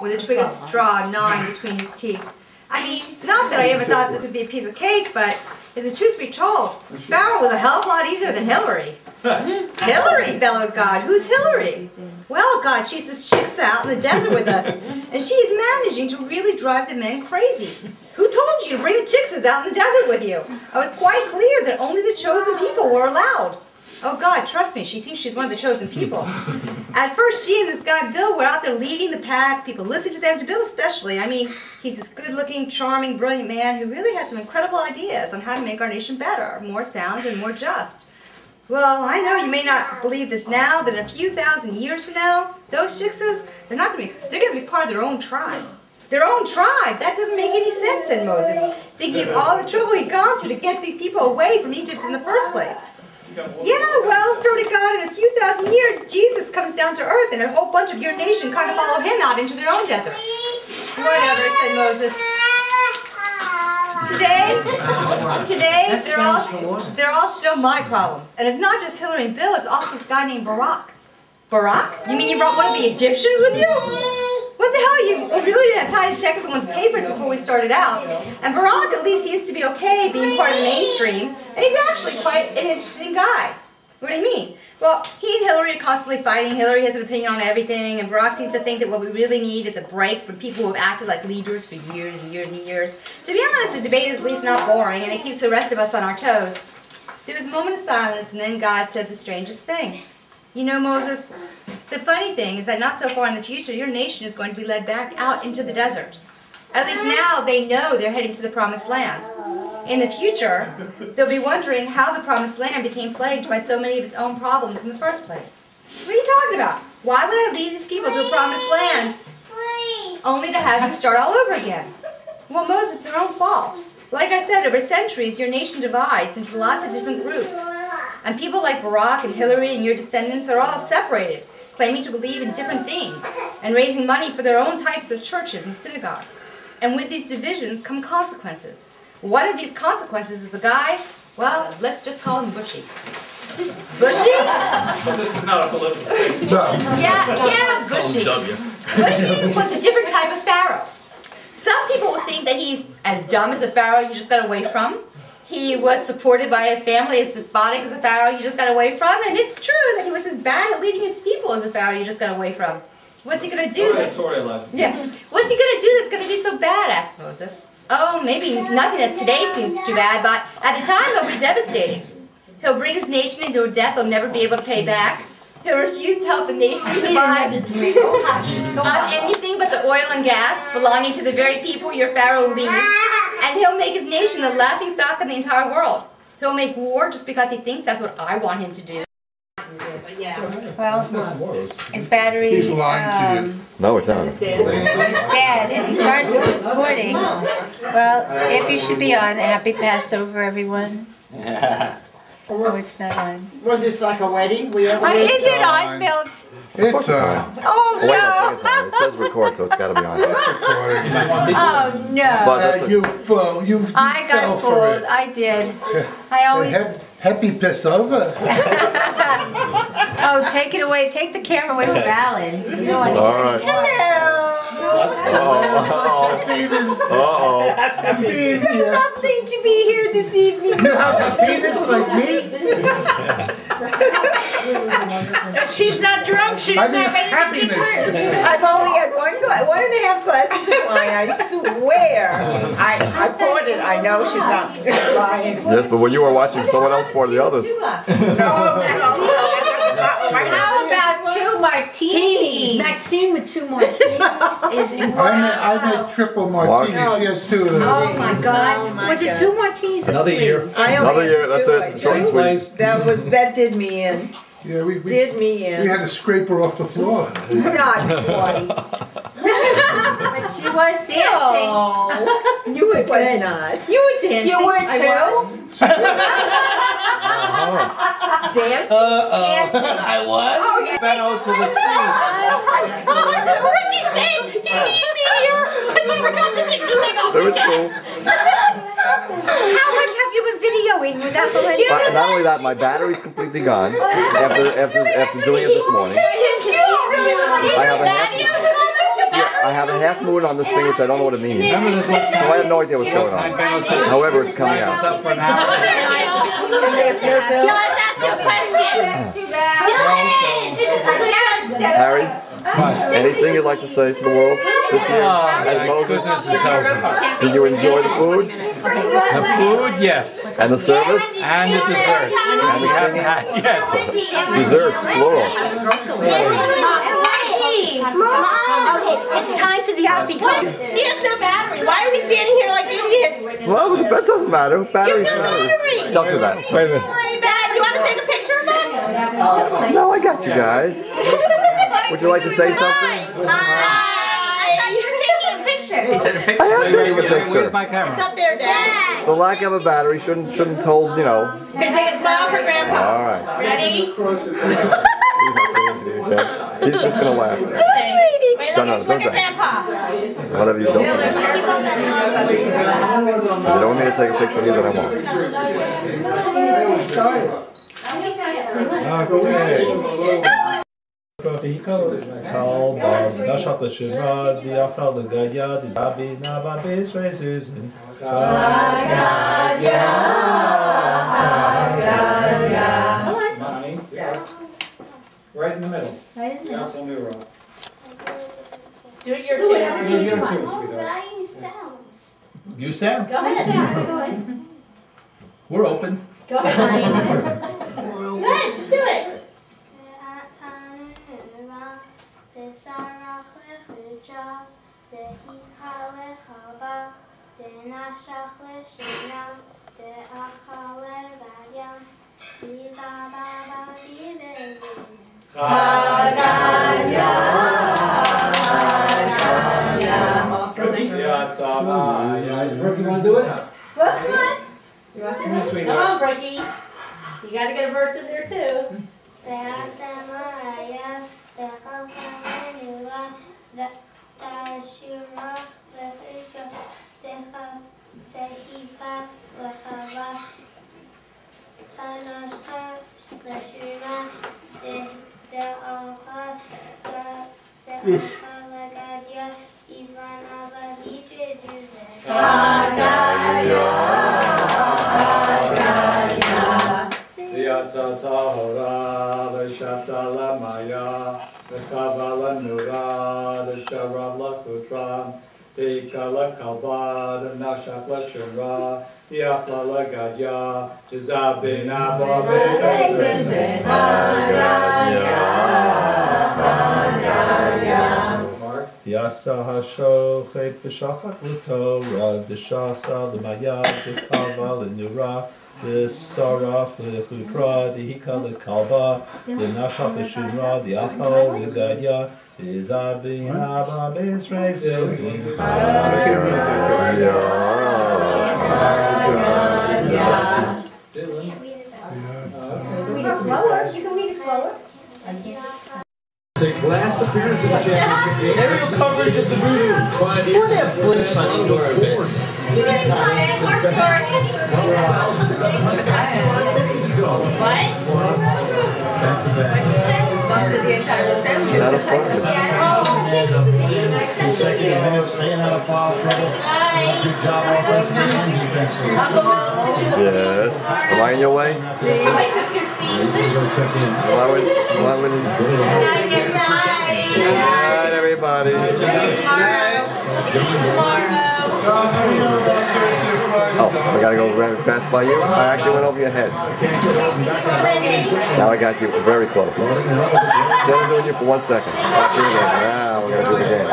with a twig of straw gnawing between his teeth. I mean, not that I ever thought this would be a piece of cake, but if the truth be told, Pharaoh was a hell of a lot easier than Hillary. Hillary, bellowed God. Who's Hillary? Well, God, she's this chick's out in the desert with us, and she's managing to really drive the men crazy. Who told you to bring the chicks out in the desert with you? I was quite clear that only the chosen people were allowed. Oh, God, trust me, she thinks she's one of the chosen people. At first, she and this guy, Bill, were out there leading the pack. People listened to them, to Bill especially. I mean, he's this good-looking, charming, brilliant man who really had some incredible ideas on how to make our nation better, more sound, and more just. Well, I know you may not believe this now, but in a few thousand years from now, those Shiksas, they're going to be part of their own tribe. Their own tribe? That doesn't make any sense, said Moses, thinking of all the trouble he'd gone to get these people away from Egypt in the first place. Yeah, well, story to God, in a few thousand years, Jesus comes down to earth and a whole bunch of your nation kind of follow him out into their own desert. Whatever, said Moses. Today, they're all still my problems. And it's not just Hillary and Bill, it's also this guy named Barack. Barack? You mean you brought one of the Egyptians with you? What the hell, you really didn't have time to check everyone's papers before we started out. And Barack at least seems to be okay being part of the mainstream, and he's actually quite an interesting guy. What do you mean? Well, he and Hillary are constantly fighting. Hillary has an opinion on everything, and Barack seems to think that what we really need is a break from people who have acted like leaders for years and years and years. To be honest, the debate is at least not boring, and it keeps the rest of us on our toes. There was a moment of silence, and then God said the strangest thing. You know, Moses, the funny thing is that not so far in the future, your nation is going to be led back out into the desert. At least now they know they're heading to the promised land. In the future, they'll be wondering how the promised land became plagued by so many of its own problems in the first place. What are you talking about? Why would I lead these people to a promised land only to have them start all over again? Well, Moses, it's their own fault. Like I said, over centuries, your nation divides into lots of different groups. And people like Barack and Hillary and your descendants are all separated, claiming to believe in different things, and raising money for their own types of churches and synagogues. And with these divisions come consequences. One of these consequences is a guy, well, let's just call him Bushy. Bushy? This is not a political statement. No. Yeah, Bushy. Bushy was a different type of pharaoh. Some people will think that he's as dumb as a pharaoh you just got away from. He was supported by a family as despotic as a pharaoh you just got away from, and it's true that he was as bad at leading his people as a pharaoh you just got away from. What's he going to do? Yeah. What's he going to do that's going to be so bad? Asked Moses. Oh, maybe nothing that today seems too bad, but at the time it'll be devastating. He'll bring his nation into a debt they'll never be able to pay back. He'll refuse to help the nation survive on anything but the oil and gas belonging to the very people your pharaoh leads. And he'll make his nation the laughingstock of the entire world. He'll make war just because he thinks that's what I want him to do. Well, his battery, He's lying to you. No, it's not. his dad, and he charged it this morning. Well, if you should be on, happy Passover, everyone. Oh, it's not on. Was this like a wedding? We ever Is it on, Milt? It's on. Oh, Wait, I no. think it's on. It says record, so it's got to be on. It's recording. Oh, no. But You fool. You I fell got for fooled. it. I did. I always... Happy Passover. Oh, take it away. Take the camera away from Alan. You know what? all right. Penis. Uh-oh. Penis. Lovely to be here this evening. You have a penis like me? She's not drunk. She I doesn't mean have anything to happiness. drink. I've only had 1.5 glasses of wine, I swear. I poured it. I know she's not lying. Yes, but when you were watching someone else pour the others. How about 2 martinis? Maxine with 2 martinis is incredible. I made triple martinis. She has 2 of those. Oh my God! Was it 2 martinis? Or Another 3? year. I Another only year, had that's two, it. I Short and think. sweet. That did me in. Yeah, we Did me we in. had to scrape her off the floor. Not quite. But she was dancing. Oh, you were not. You were dancing. You were I too? Dance. Dancing. I was. Benno to the Oh my God! What did you say? You need me here. But you forgot to take the leg off It the was deck. cool. How much have you been videoing without the lens? Not only that, my battery's completely gone after doing it this morning. I have a half- Yeah. half moon on this thing, which I don't know what it means. So Remember this one time? I have no idea what's going on. However, it's coming It's out. up for an hour. Harry, anything you'd like to say to the world this year? Oh, As my Moses? goodness, it's over. Did you enjoy the food? The food, yes. And the service? And the dessert. And We the haven't singing? had yet. Desserts, plural. Okay, it's time for the afikoman. He has no battery. Why are we standing here like idiots? Well, that doesn't matter. Batteries You've got matter. battery. Don't do that. Wait a minute. Dad, you want to take a picture of us? No, I got you guys. Would you like to say something? I thought you were taking a picture. I am taking a Where's picture. my It's camera? up there, Dad. The lack of a battery shouldn't hold, you know. Here, take a smile for Grandpa. All right. Ready? She's just gonna laugh. Wait, No, look don't at Grandpa. Whatever you don't. If you don't want me to take a picture of you, then I won't. Right in the middle. Yeah, it's on the rock. Do it your Do whatever turn. you Your want. turn, sweetheart. I use sounds. You, Sam? Go ahead. We're open. Go ahead. Go ahead, just do it. Brooke, you want to do it? Well, come on. Come on, Brookie. You gotta get a verse in there too. Yasa hashochet v'shachat l'torah v'shasa l'mayad v'kava l'nura v'saraf l'chukra v'hika l'kalba v'nashach l'shumra v'achal v'gadya v'zabi haba b'isrei zizin. Read it slower. You can read it slower. Last appearance in the championship game. Aerial coverage of the voodoo. 5 years. What a blips on indoor events. You're getting tired, Mark. What'd you say? Busted the entire family. Not a problem. Yes. Am I in your way? Somebody took your seats. Good night, everybody. Oh, I gotta go pass by you? I actually went over your head. Now I got you very close. Just doing you for 1 second. Watch it again. Now we're gonna do the game.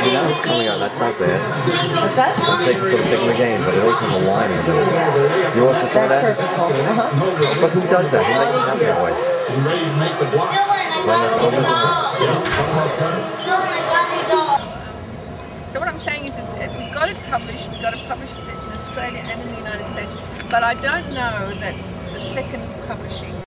Now it's coming out, that's not bad. What's that? Taking the game, but it always has a line in there. You want to try that? That's purposeful. But who does that? Who makes it happen that way? So what I'm saying is that we've got it published in Australia and in the United States, but I don't know that the second publishing